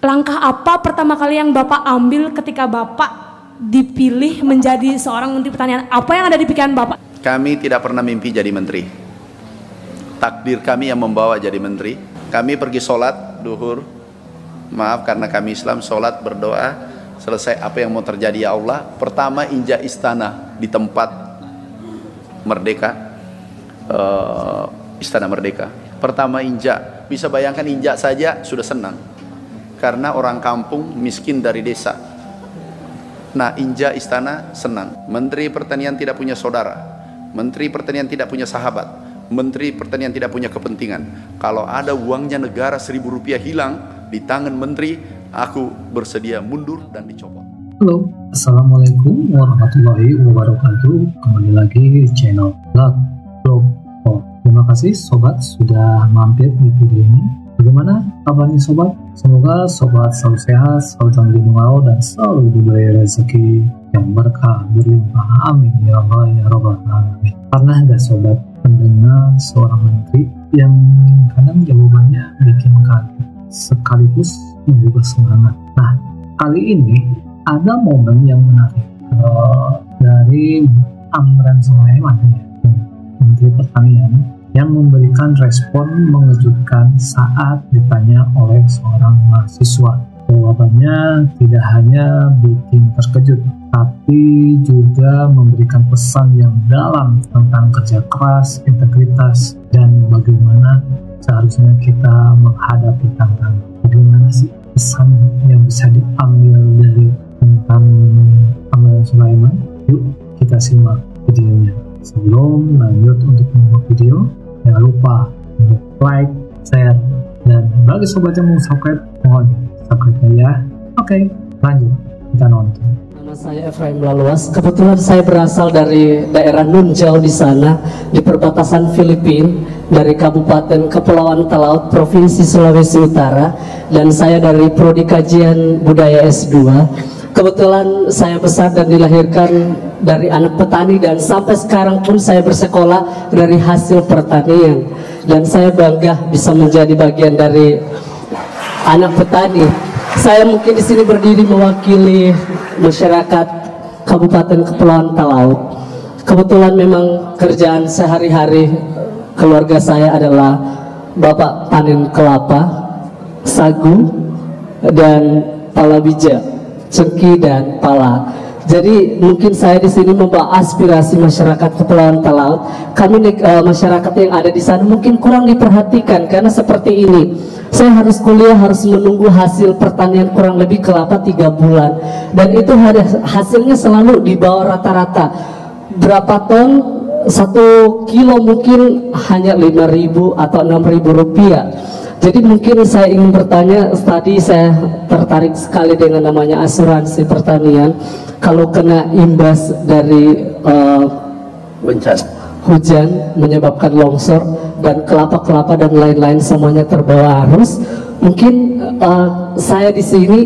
Langkah apa pertama kali yang Bapak ambil ketika Bapak dipilih menjadi seorang Menteri Pertanian? Apa yang ada di pikiran Bapak? Kami tidak pernah mimpi jadi menteri. Takdir kami yang membawa jadi menteri. Kami pergi sholat duhur. Maaf karena kami Islam, sholat berdoa. Selesai apa yang mau terjadi ya Allah. Pertama injak istana di tempat Merdeka, Istana Merdeka. Pertama injak, bisa bayangkan injak saja sudah senang. Karena orang kampung miskin dari desa. Nah, injak istana senang. Menteri Pertanian tidak punya saudara. Menteri Pertanian tidak punya sahabat. Menteri Pertanian tidak punya kepentingan. Kalau ada uangnya negara Rp1.000 hilang di tangan menteri, aku bersedia mundur dan dicopot. Halo, Assalamualaikum warahmatullahi wabarakatuh. Kembali lagi di channel Blog. Terima kasih sobat sudah mampir di video ini. Bagaimana kabarnya sobat? Semoga sobat selalu sehat, selalu dalam lindungan Allah, dan selalu diberi rezeki yang berkah berlimpah. Amin ya Allah ya Rabbal alamin. Pernah nggak sobat mendengar seorang menteri yang kadang jawabannya bikin kaget sekaligus membuka semangat? Nah, kali ini ada momen yang menarik dari Amran Sulaiman, Menteri Pertanian, yang memberikan respon mengejutkan saat ditanya oleh seorang mahasiswa. Jawabannya tidak hanya bikin terkejut, tapi juga memberikan pesan yang dalam tentang kerja keras, integritas, dan bagaimana seharusnya kita menghadapi tantangan. Bagaimana sih pesan yang bisa diambil dari tentang Amran Sulaiman? Yuk kita simak videonya. Sebelum lanjut untuk membuat video, jangan lupa untuk like, share, dan bagi sobat yang mau subscribe, mohon subscribe ya. Oke, lanjut kita nonton. Nama saya Efraim Laluas. Kebetulan saya berasal dari daerah Nunjau di sana, di perbatasan Filipina, dari Kabupaten Kepulauan Talaut, Provinsi Sulawesi Utara, dan saya dari Prodi Kajian Budaya S2. Kebetulan saya besar dan dilahirkan dari anak petani, dan sampai sekarang pun saya bersekolah dari hasil pertanian, dan saya bangga bisa menjadi bagian dari anak petani. Saya mungkin di sini berdiri mewakili masyarakat Kabupaten Kepulauan Talaut. Kebetulan memang kerjaan sehari-hari keluarga saya adalah bapak panen kelapa, sagu, dan palawija, cengkih, dan pala. Jadi mungkin saya di sini membawa aspirasi masyarakat Kepulauan Talaut. Kami masyarakat yang ada di sana mungkin kurang diperhatikan karena seperti ini. Saya harus kuliah, harus menunggu hasil pertanian kurang lebih kelapa 3 bulan, dan itu hasilnya selalu di bawah rata-rata. Berapa ton? 1 kilo mungkin hanya 5.000 atau 6.000 rupiah. Jadi mungkin saya ingin bertanya, tadi saya tertarik sekali dengan namanya asuransi pertanian. Kalau kena imbas dari Bencana hujan menyebabkan longsor dan kelapa-kelapa dan lain-lain semuanya terbawa arus, mungkin saya di sini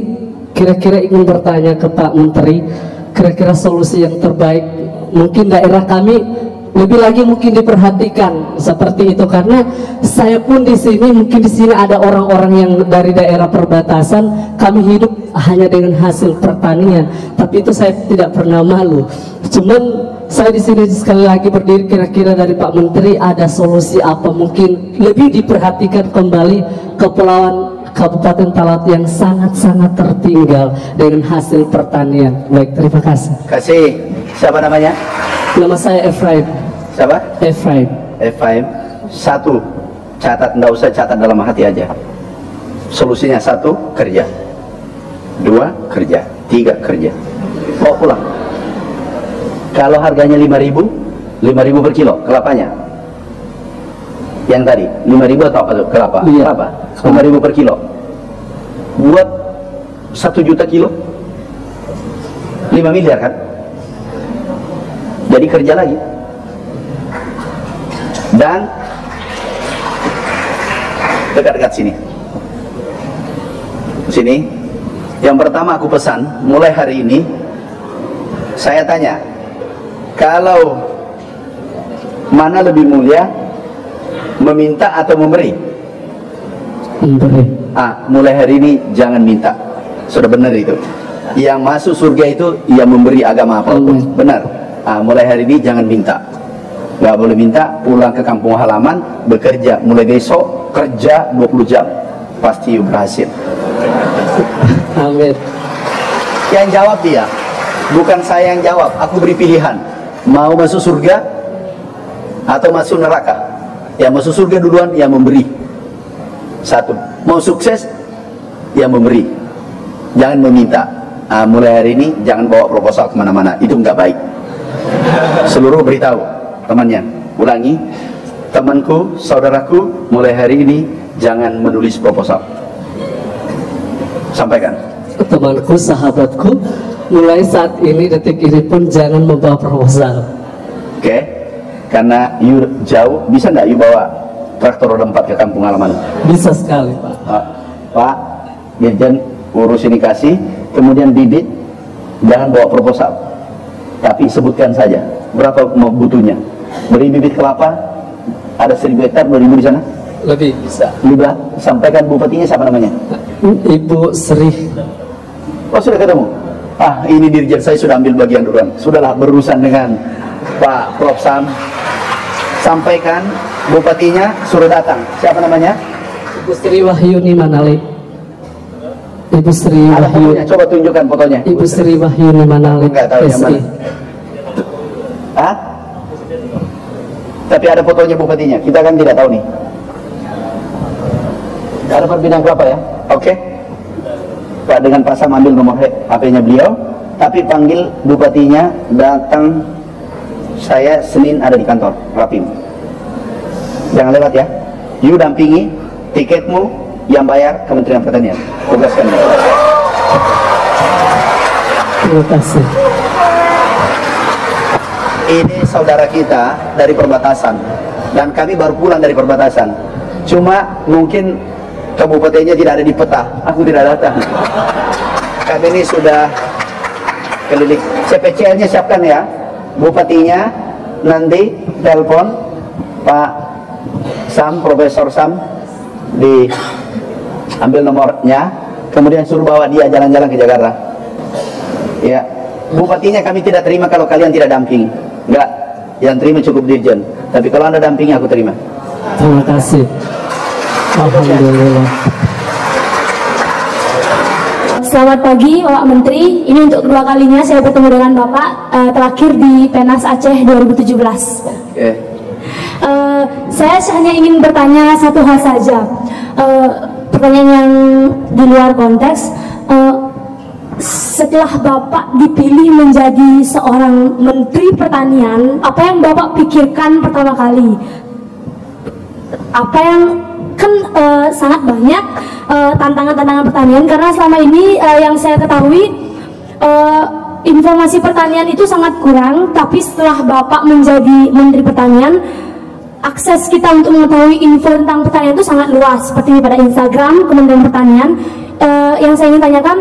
kira-kira ingin bertanya ke Pak Menteri, kira-kira solusi yang terbaik. Mungkin daerah kami lebih lagi mungkin diperhatikan seperti itu, karena saya pun di sini mungkin di sini ada orang-orang yang dari daerah perbatasan. Kami hidup hanya dengan hasil pertanian, tapi itu saya tidak pernah malu. Cuman saya di sini sekali lagi berdiri, kira-kira dari Pak Menteri ada solusi apa mungkin lebih diperhatikan kembali kepulauan Kabupaten Talaut yang sangat-sangat tertinggal dengan hasil pertanian. Baik, terima kasih. Siapa namanya? Nama saya Efraim. Siapa? Efraim. Efraim. 1, catat, enggak usah catat dalam hati aja. Solusinya 1, kerja. 2, kerja. 3, kerja. Mau pulang. Kalau harganya 5.000 per kilo kelapanya. Yang tadi 5.000 atau apa tuh? Kelapa. Iya. Kelapa. 5.000 per kilo. Buat 1 juta kilo 5 miliar kan? Jadi kerja lagi. Dan dekat-dekat sini. Sini. Yang pertama aku pesan, mulai hari ini saya tanya, kalau mana lebih mulia, meminta atau memberi? Memberi. Mulai hari ini jangan minta. Sudah benar itu. Yang masuk surga itu yang memberi agama apapun. Benar. Mulai hari ini jangan minta. Gak boleh minta. Pulang ke kampung halaman, bekerja. Mulai besok kerja 20 jam. Pasti berhasil. Amin. Yang jawab dia, bukan saya yang jawab. Aku beri pilihan, mau masuk surga atau masuk neraka. Yang masuk surga duluan yang memberi. Satu, mau sukses yang memberi, jangan meminta. Mulai hari ini jangan bawa proposal kemana-mana, itu nggak baik. Seluruh beritahu temannya, ulangi, temanku, saudaraku, mulai hari ini jangan menulis proposal. Sampaikan. Temanku, sahabatku, mulai saat ini, detik ini pun jangan membawa proposal. Oke, karena you jauh, bisa nggak you bawa traktor roda 4 ke kampung halaman? Bisa sekali, Pak. Pak, Dirjen urus ini kasih, kemudian bibit, jangan bawa proposal, tapi sebutkan saja berapa mau butuhnya. Beri bibit kelapa, ada 1000 hektar, 2000 di sana? Lebih bisa. Sampaikan bupatinya siapa namanya? Ibu Sri. Oh, sudah ketemu? Ini Dirjen saya sudah ambil bagian duluan. Sudahlah, berurusan dengan Pak Prof Sam. Sampaikan bupatinya suruh datang. Siapa namanya? Ibu Sri Wahyuni Manali. Ibu Sri Ada Wahyuni. fotonya, coba tunjukkan fotonya. Ibu Sri Wahyuni Manali. Enggak tahu yang mana. Tapi ada fotonya bupatinya. Kita kan tidak tahu nih. Ada Perbidang Kelapa ya? Oke. Pak, dengan Pak Sam ambil nomor HP-nya beliau, tapi panggil bupatinya datang. Saya Senin ada di kantor Rapim. Jangan lewat ya. You dampingi, tiketmu yang bayar Kementerian Pertanian. Tugaskan. Terima kasih. Ini saudara kita dari perbatasan, dan kami baru pulang dari perbatasan. Cuma mungkin kabupatennya tidak ada di peta, aku tidak datang. Kami ini sudah keliling. CPCL-nya siapkan ya, bupatinya nanti telepon Pak Sam, Profesor Sam, diambil nomornya, kemudian suruh bawa dia jalan-jalan ke Jakarta. Ya, bupatinya kami tidak terima kalau kalian tidak damping. Enggak, yang terima cukup Dirjen. Tapi kalau Anda dampingi, aku terima. Terima kasih. Alhamdulillah. Selamat pagi Bapak Menteri, ini untuk kedua kalinya saya bertemu dengan Bapak, terakhir di Penas Aceh 2017. Saya hanya ingin bertanya satu hal saja, pertanyaan yang di luar konteks. Setelah Bapak dipilih menjadi seorang Menteri Pertanian, apa yang Bapak pikirkan pertama kali? Apa yang kan sangat banyak tantangan-tantangan pertanian, karena selama ini yang saya ketahui informasi pertanian itu sangat kurang, tapi setelah Bapak menjadi Menteri Pertanian, akses kita untuk mengetahui info tentang pertanian itu sangat luas, seperti pada Instagram Kementerian Pertanian. Yang saya ingin tanyakan,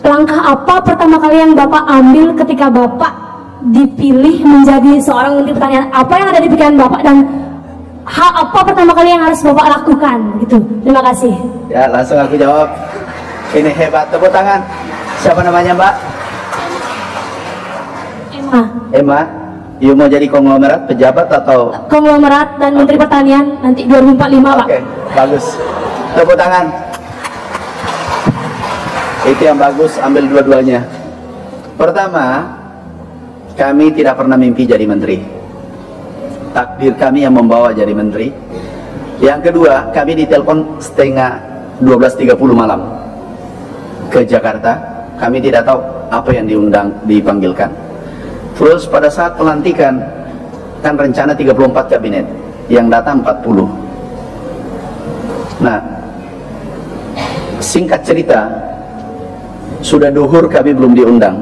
langkah apa pertama kali yang Bapak ambil ketika Bapak dipilih menjadi seorang Menteri Pertanian? Apa yang ada di pikiran Bapak dan hal apa pertama kali yang harus Bapak lakukan? Gitu. Terima kasih. Ya, langsung aku jawab. Ini hebat, tepuk tangan. Siapa namanya, Mbak? Emma. You mau jadi konglomerat, pejabat atau? Konglomerat dan Menteri Pertanian nanti 2045, Pak. Oke, bagus. Tepuk tangan. Itu yang bagus, ambil dua-duanya. Pertama, kami tidak pernah mimpi jadi menteri. Takdir kami yang membawa jadi menteri. Yang kedua, kami ditelepon setengah 12.30 malam ke Jakarta. Kami tidak tahu apa yang dipanggilkan. Terus pada saat pelantikan, kan rencana 34 kabinet, yang datang 40. Nah, singkat cerita, sudah duhur kami belum diundang,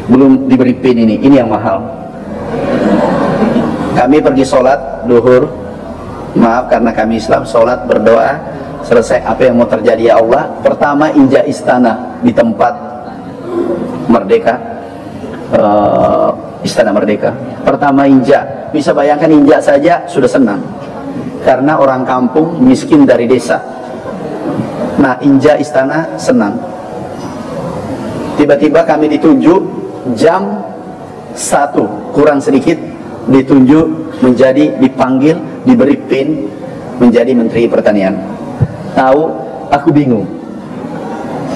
belum diberi pin ini yang mahal. Kami pergi sholat duhur, maaf karena kami Islam, sholat berdoa, selesai apa yang mau terjadi ya Allah. Pertama injak istana di tempat Merdeka, Istana Merdeka. Pertama injak, bisa bayangkan injak saja sudah senang. karena orang kampung miskin dari desa. Nah, Inja istana senang. Tiba-tiba kami ditunjuk jam 1 kurang sedikit, ditunjuk menjadi, dipanggil, diberi pin menjadi Menteri Pertanian. Tahu, aku bingung.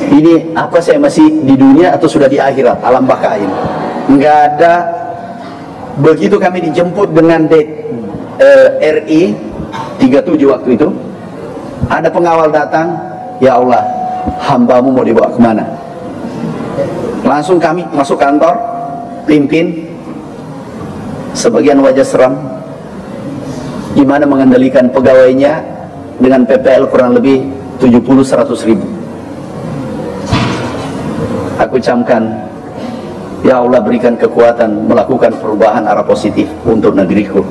Ini apa, saya masih di dunia atau sudah di akhirat, alam baka ini? Nggak ada. Begitu kami dijemput dengan RI 37 waktu itu, ada pengawal datang, ya Allah, hambamu mau dibawa kemana? Langsung kami masuk kantor, pimpin, sebagian wajah seram, gimana mengendalikan pegawainya dengan PPL kurang lebih 70-100 ribu. Aku camkan, ya Allah, berikan kekuatan melakukan perubahan arah positif untuk negeriku.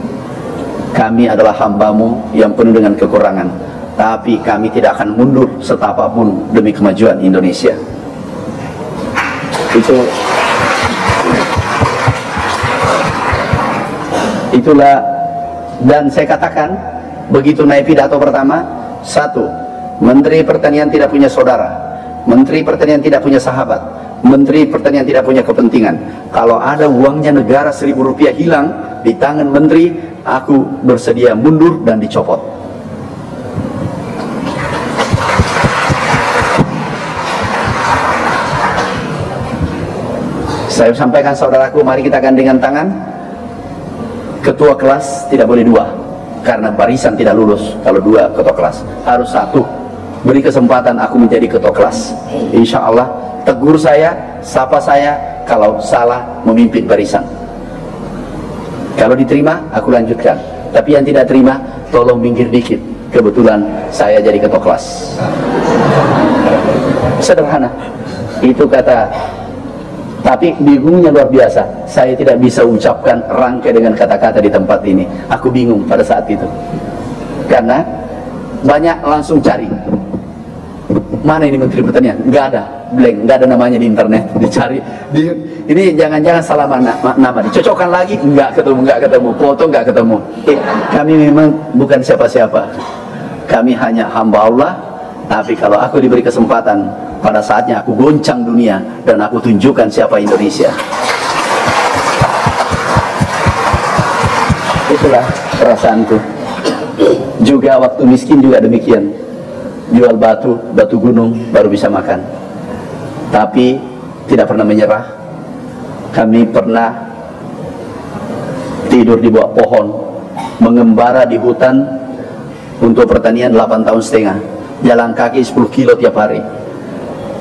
Kami adalah hambamu yang penuh dengan kekurangan, tapi kami tidak akan mundur setapapun demi kemajuan Indonesia. Itulah, dan saya katakan begitu naik pidato pertama, 1, Menteri Pertanian tidak punya saudara, Menteri Pertanian tidak punya sahabat, Menteri Pertanian tidak punya kepentingan. Kalau ada uangnya negara 1.000 rupiah hilang di tangan menteri, aku bersedia mundur dan dicopot. Saya sampaikan saudaraku, mari kita gandengan tangan. Ketua kelas tidak boleh 2, karena barisan tidak lulus kalau 2 ketua kelas, harus 1. Beri kesempatan aku menjadi ketua kelas. Insya Allah, tegur saya, sapa saya kalau salah memimpin barisan. Kalau diterima, aku lanjutkan. Tapi yang tidak terima, tolong minggir dikit. Kebetulan saya jadi ketua kelas. Sederhana. Itu kata. Tapi bingungnya luar biasa. Saya tidak bisa ucapkan rangkai dengan kata-kata di tempat ini. Aku bingung pada saat itu. Karena banyak langsung cari. Mana ini Menteri Pertanian? Nggak ada, blank, nggak ada namanya di internet. Dicari. Ini jangan-jangan salah nama. Dicocokkan lagi, nggak ketemu. Foto nggak ketemu. Kami memang bukan siapa-siapa. Kami hanya hamba Allah. Tapi kalau aku diberi kesempatan, pada saatnya aku goncang dunia dan aku tunjukkan siapa Indonesia. Itulah perasaanku. Juga waktu miskin juga demikian. Jual batu gunung baru bisa makan. Tapi tidak pernah menyerah. Kami pernah tidur di bawah pohon, mengembara di hutan untuk pertanian 8,5 tahun. Jalan kaki 10 kilo tiap hari.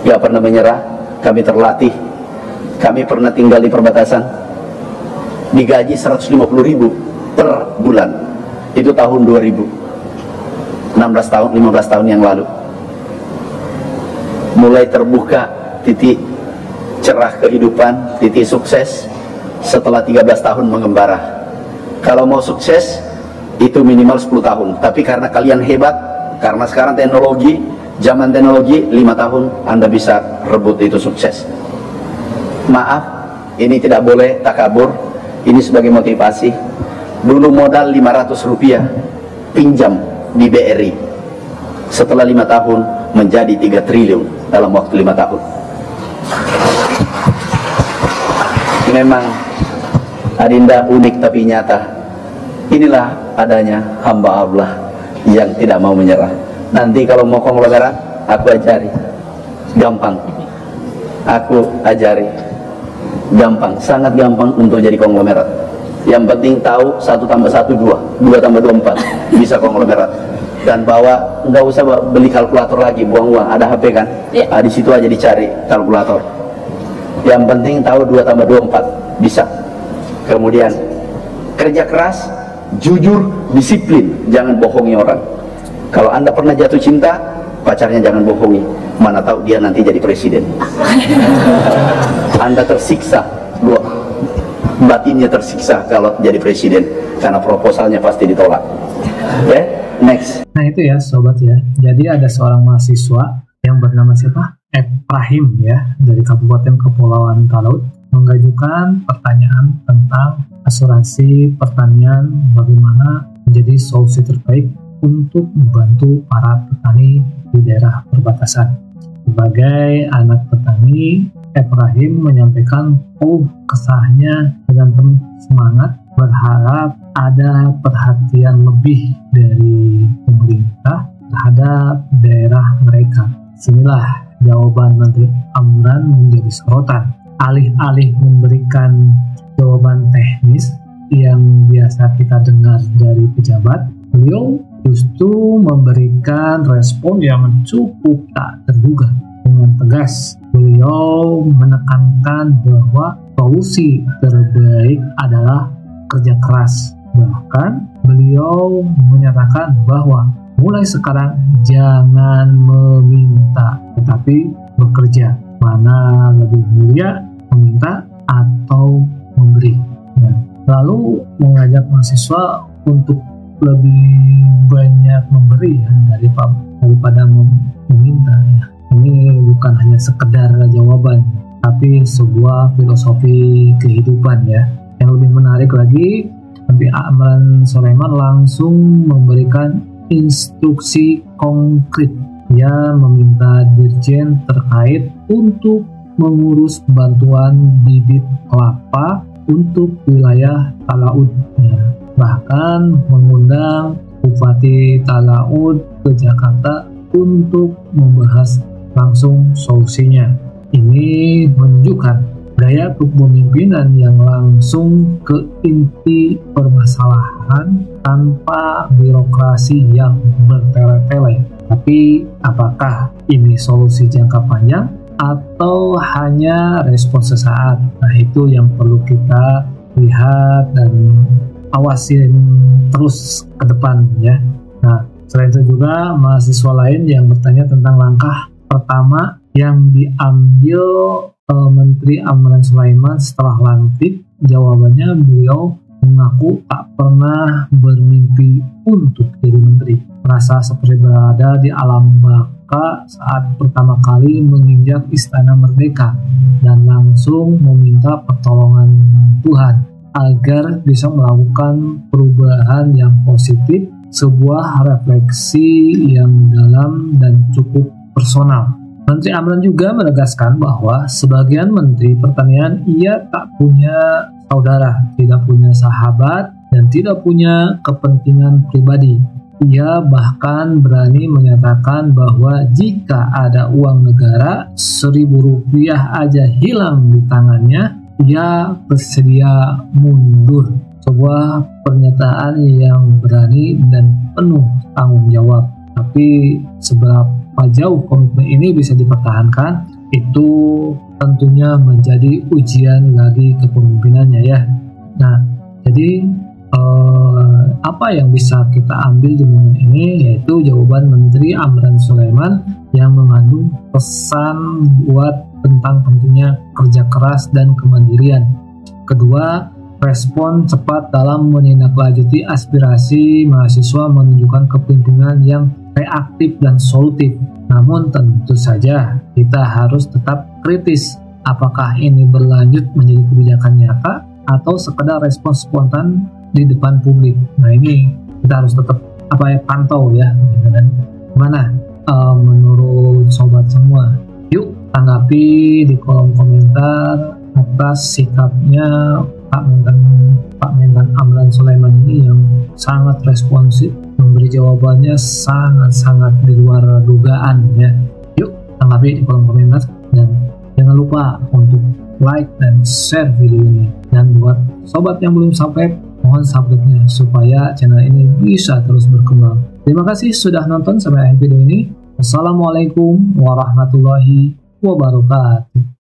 Gak pernah menyerah. Kami terlatih. Kami pernah tinggal di perbatasan, digaji 150.000 per bulan. Itu tahun 2000, 15 tahun yang lalu. Mulai terbuka titik cerah kehidupan, titik sukses setelah 13 tahun mengembara. Kalau mau sukses itu minimal 10 tahun. Tapi karena kalian hebat, karena sekarang zaman teknologi 5 tahun Anda bisa rebut itu sukses. Maaf, ini tidak boleh takabur. Ini sebagai motivasi. Dulu modal 500 rupiah pinjam di BRI. Setelah 5 tahun menjadi 3 triliun dalam waktu 5 tahun. Memang Adinda unik tapi nyata. Inilah adanya hamba Allah yang tidak mau menyerah. Nanti kalau mau konglomerat, aku ajari. Gampang. Aku ajari. Gampang, sangat gampang untuk jadi konglomerat. Yang penting tahu 1 tambah 1 2, 2 tambah 2 4, bisa konglomerat. Dan bawa, nggak usah beli kalkulator lagi, buang uang. Ada HP kan? Di situ aja dicari kalkulator. Yang penting tahu 2 tambah 2 4, bisa. Kemudian kerja keras, jujur, disiplin, jangan bohongi orang. Kalau Anda pernah jatuh cinta, pacarnya jangan bohongi. Mana tahu dia nanti jadi presiden. Anda tersiksa, batinnya tersiksa kalau jadi presiden, karena proposalnya pasti ditolak. Oke, next. Nah itu ya sobat ya. Jadi ada seorang mahasiswa yang bernama siapa? Ibrahim ya, dari Kabupaten Kepulauan Talaut, mengajukan pertanyaan tentang asuransi pertanian, bagaimana menjadi solusi terbaik untuk membantu para petani di daerah perbatasan. Sebagai anak petani, Ibrahim menyampaikan kesahnya dengan penuh semangat, berharap ada perhatian lebih dari pemerintah terhadap daerah mereka. Sinilah jawaban Menteri Amran menjadi sorotan. Alih-alih memberikan jawaban teknis yang biasa kita dengar dari pejabat, beliau justru memberikan respon yang cukup tak terduga. Dengan tegas, beliau menekankan bahwa solusi terbaik adalah kerja keras. Bahkan beliau menyatakan bahwa mulai sekarang jangan meminta, tetapi bekerja. Mana lebih mulia, meminta atau memberi. Nah, lalu mengajak mahasiswa untuk lebih banyak memberi daripada meminta. Ya. Ini bukan hanya sekedar jawaban, tapi sebuah filosofi kehidupan ya. Yang lebih menarik lagi, Menteri Amran Sulaiman langsung memberikan instruksi konkret. Ia meminta dirjen terkait untuk mengurus bantuan bibit kelapa untuk wilayah Talaud. Ya. Bahkan mengundang Bupati Talaud ke Jakarta untuk membahas langsung solusinya. Ini menunjukkan gaya kepemimpinan yang langsung ke inti permasalahan tanpa birokrasi yang bertele-tele. Tapi apakah ini solusi jangka panjang atau hanya respon sesaat? Nah, itu yang perlu kita lihat dan awasin terus ke depan ya. Nah, selain itu juga mahasiswa lain yang bertanya tentang langkah pertama yang diambil Menteri Amran Sulaiman setelah lantik. Jawabannya, beliau mengaku tak pernah bermimpi untuk jadi menteri. Merasa seperti berada di alam baka saat pertama kali menginjak Istana Merdeka dan langsung meminta pertolongan Tuhan agar bisa melakukan perubahan yang positif, sebuah refleksi yang dalam dan cukup personal. Menteri Amran juga menegaskan bahwa sebagian Menteri Pertanian ia tak punya saudara, tidak punya sahabat, dan tidak punya kepentingan pribadi. Ia bahkan berani menyatakan bahwa jika ada uang negara Rp1.000 aja hilang di tangannya, ia bersedia mundur. Sebuah pernyataan yang berani dan penuh tanggung jawab. Tapi seberapa jauh komitmen ini bisa dipertahankan, itu tentunya menjadi ujian lagi kepemimpinannya ya. Nah, jadi apa yang bisa kita ambil di momen ini, yaitu jawaban Menteri Amran Sulaiman yang mengandung pesan buat tentang pentingnya kerja keras dan kemandirian. Kedua, respon cepat dalam menindaklanjuti aspirasi mahasiswa menunjukkan kepemimpinan yang reaktif dan solutif. Namun tentu saja kita harus tetap kritis. Apakah ini berlanjut menjadi kebijakan nyata atau sekedar respon spontan di depan publik? Nah, ini kita harus tetap pantau ya. Gimana menurut sobat semua? Yuk tanggapi di kolom komentar atas sikapnya Pak Mentan Amran Sulaiman ini yang sangat responsif, memberi jawabannya sangat-sangat di luar dugaan ya. Yuk tanggapi di kolom komentar dan jangan lupa untuk like dan share video ini. Dan buat sobat yang belum subscribe, mohon subscribe-nya supaya channel ini bisa terus berkembang. Terima kasih sudah nonton sampai akhir video ini. Wassalamualaikum warahmatullahi wabarakatuh.